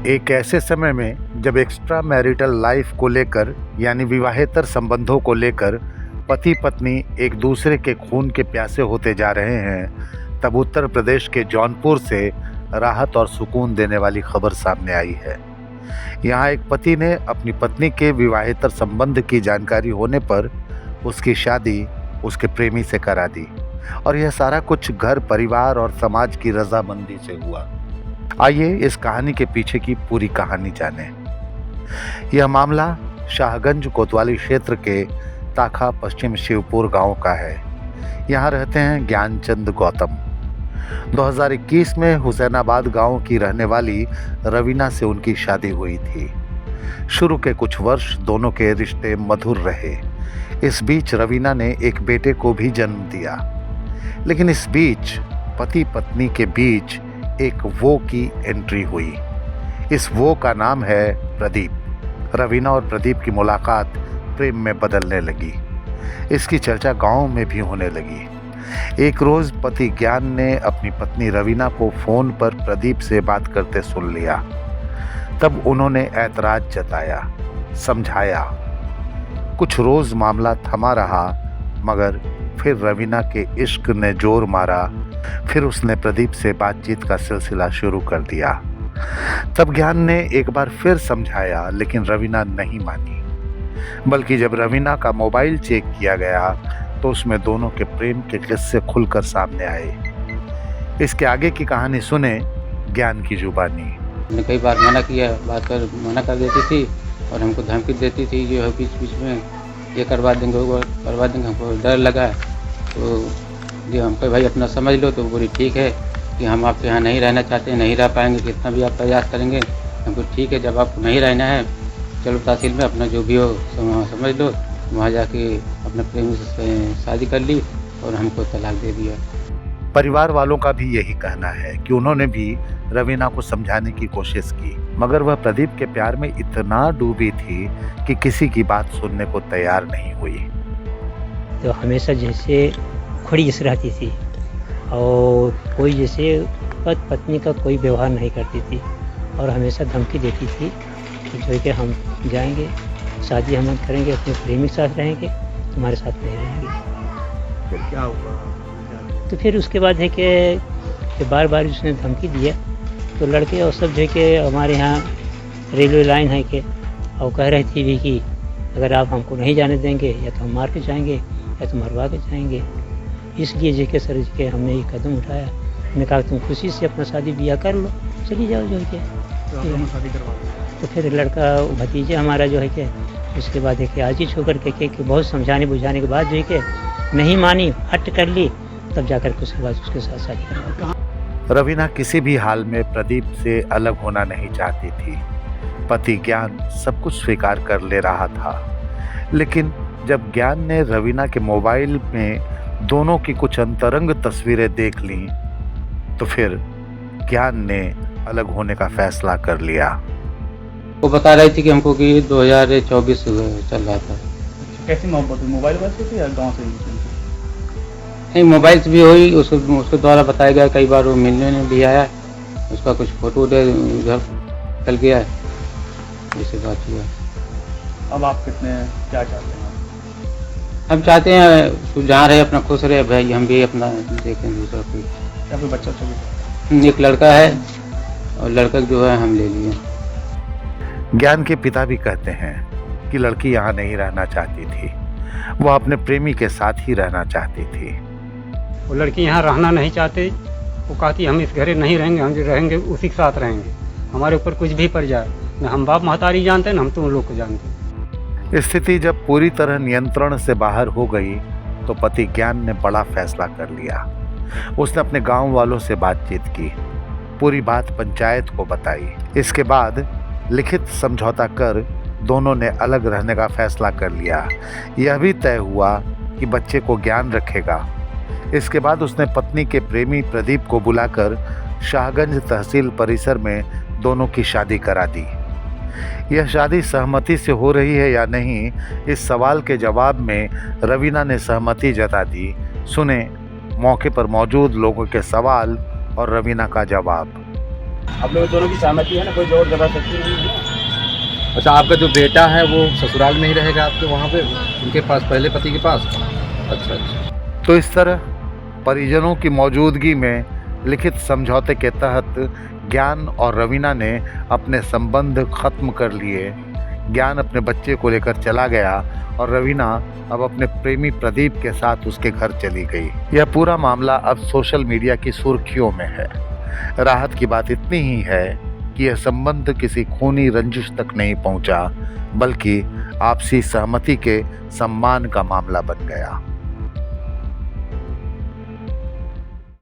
एक ऐसे समय में जब एक्स्ट्रा मैरिटल लाइफ को लेकर यानी विवाहेतर संबंधों को लेकर पति पत्नी एक दूसरे के खून के प्यासे होते जा रहे हैं, तब उत्तर प्रदेश के जौनपुर से राहत और सुकून देने वाली खबर सामने आई है। यहाँ एक पति ने अपनी पत्नी के विवाहेतर संबंध की जानकारी होने पर उसकी शादी उसके प्रेमी से करा दी और यह सारा कुछ घर परिवार और समाज की रजामंदी से हुआ। आइए इस कहानी के पीछे की पूरी कहानी जानें। यह मामला शाहगंज कोतवाली क्षेत्र के ताखा पश्चिम शिवपुर गांव का है। यहाँ रहते हैं ज्ञानचंद गौतम। 2021 में हुसैनाबाद गांव की रहने वाली रवीना से उनकी शादी हुई थी। शुरू के कुछ वर्ष दोनों के रिश्ते मधुर रहे। इस बीच रवीना ने एक बेटे को भी जन्म दिया, लेकिन इस बीच पति पत्नी के बीच एक वो की एंट्री हुई। इस वो का नाम है प्रदीप। रवीना और प्रदीप की मुलाकात प्रेम में बदलने लगी। इसकी चर्चा गांव में भी होने लगी। एक रोज पति ज्ञान ने अपनी पत्नी रवीना को फोन पर प्रदीप से बात करते सुन लिया। तब उन्होंने ऐतराज जताया, समझाया। कुछ रोज मामला थमा रहा, मगर फिर रवीना के इश्क ने जोर मारा। फिर उसने प्रदीप से बातचीत का सिलसिला शुरू कर दिया। तब ज्ञान ने एक बार फिर समझाया, लेकिन रवीना नहीं मानी। बल्कि जब रवीना का मोबाइल चेक किया गया तो उसमें दोनों के प्रेम के किस्से खुलकर सामने आए। इसके आगे की कहानी सुने ज्ञान की जुबानी। मैंने कई बार मना किया, मना कर देती थी और हमको धमकी देती थी जो है बीच बीच में ये करवा देंगे वो करवा देंगे। हमको डर लगा तो जो हमको भाई अपना समझ लो। तो बोली ठीक है कि हम आपके यहाँ नहीं रहना चाहते, नहीं रह पाएंगे, कितना भी आप प्रयास करेंगे। हमको ठीक है, जब आपको नहीं रहना है चलो तहसील में अपना जो भी हो समझ लो। वहाँ जाके अपने प्रेमी से शादी कर ली और हमको तलाक दे दिया। परिवार वालों का भी यही कहना है कि उन्होंने भी रवीना को समझाने की कोशिश की, मगर वह प्रदीप के प्यार में इतना डूबी थी कि किसी की बात सुनने को तैयार नहीं हुई। तो हमेशा जैसे खड़ीस रहती थी और कोई जैसे पत्नी का कोई व्यवहार नहीं करती थी और हमेशा धमकी देती थी कि जो है कि हम जाएंगे, शादी हम करेंगे, अपने प्रेमी के साथ रहेंगे, तुम्हारे साथ नहीं रहेंगे। फिर क्या हुआ? तो फिर उसके बाद है कि बार बार उसने धमकी दिया। तो लड़के और सब जो है कि हमारे यहाँ रेलवे लाइन है कि और कह रही थी भी कि अगर आप हमको नहीं जाने देंगे या तो हम मार के जाएंगे या तो मरवा के जाएंगे। इसलिए जे के सर के हमने ये कदम उठाया। हमने कहा तुम खुशी से अपना शादी ब्याह कर लो, चली जाओ जो है कि। शादी करवा तो फिर लड़का भतीजा हमारा जो है कि उसके बाद है कि आजीज होकर के बहुत समझाने बुझाने के बाद जो है कि नहीं मानी, हट कर ली, तब जाकर के उसके बाद उसके साथ शादी करवा। रवीना किसी भी हाल में प्रदीप से अलग होना नहीं चाहती थी। पति ज्ञान सब कुछ स्वीकार कर ले रहा था, लेकिन जब ज्ञान ने रवीना के मोबाइल में दोनों की कुछ अंतरंग तस्वीरें देख लीं, तो फिर ज्ञान ने अलग होने का फैसला कर लिया। वो बता रही थी कि हमको कि 2024 चल रहा था। कैसी मोहब्बत हुई, मोबाइल पर से थी या गाँव से? नहीं, मोबाइल से भी हुई। उसके द्वारा बताया गया। कई बार वो मिलने में भी आया, उसका कुछ फोटो उधर चल गया, ऐसे बात हुआ। अब आप क्या चाहते हैं? हम चाहते हैं तू जहाँ रहे अपना खुश रहे भाई, हम भी अपना देखें दूसरा कोई। या कोई बच्चा चाहिए? एक लड़का है और लड़का जो है हम ले लिए। ज्ञान के पिता भी कहते हैं कि लड़की यहाँ नहीं रहना चाहती थी, वह अपने प्रेमी के साथ ही रहना चाहती थी। वो लड़की यहाँ रहना नहीं चाहते। वो कहती हम इस घरे नहीं रहेंगे, हम जो रहेंगे उसी के साथ रहेंगे। हमारे ऊपर कुछ भी पड़ जाए, न हम बाप महतारी जानते न हम तुम लोग को जानते। स्थिति जब पूरी तरह नियंत्रण से बाहर हो गई तो पति ज्ञान ने बड़ा फैसला कर लिया। उसने अपने गांव वालों से बातचीत की, पूरी बात पंचायत को बताई। इसके बाद लिखित समझौता कर दोनों ने अलग रहने का फैसला कर लिया। यह भी तय हुआ कि बच्चे को ज्ञान रखेगा। इसके बाद उसने पत्नी के प्रेमी प्रदीप को बुलाकर शाहगंज तहसील परिसर में दोनों की शादी करा दी। यह शादी सहमति से हो रही है या नहीं, इस सवाल के जवाब में रवीना ने सहमति जता दी। सुने मौके पर मौजूद लोगों के सवाल और रवीना का जवाब। आप लोग दोनों की सहमति है ना, कोई जोर जबरदस्ती नहीं है ना। अच्छा, आपका जो बेटा है वो ससुराल में ही रहेगा आपके वहाँ पे, उनके पास, पहले पति के पास? अच्छा अच्छा। तो इस तरह परिजनों की मौजूदगी में लिखित समझौते के तहत ज्ञान और रवीना ने अपने संबंध खत्म कर लिए। ज्ञान अपने बच्चे को लेकर चला गया और रवीना अब अपने प्रेमी प्रदीप के साथ उसके घर चली गई। यह पूरा मामला अब सोशल मीडिया की सुर्खियों में है। राहत की बात इतनी ही है कि यह संबंध किसी खूनी रंजिश तक नहीं पहुंचा, बल्कि आपसी सहमति के सम्मान का मामला बन गया।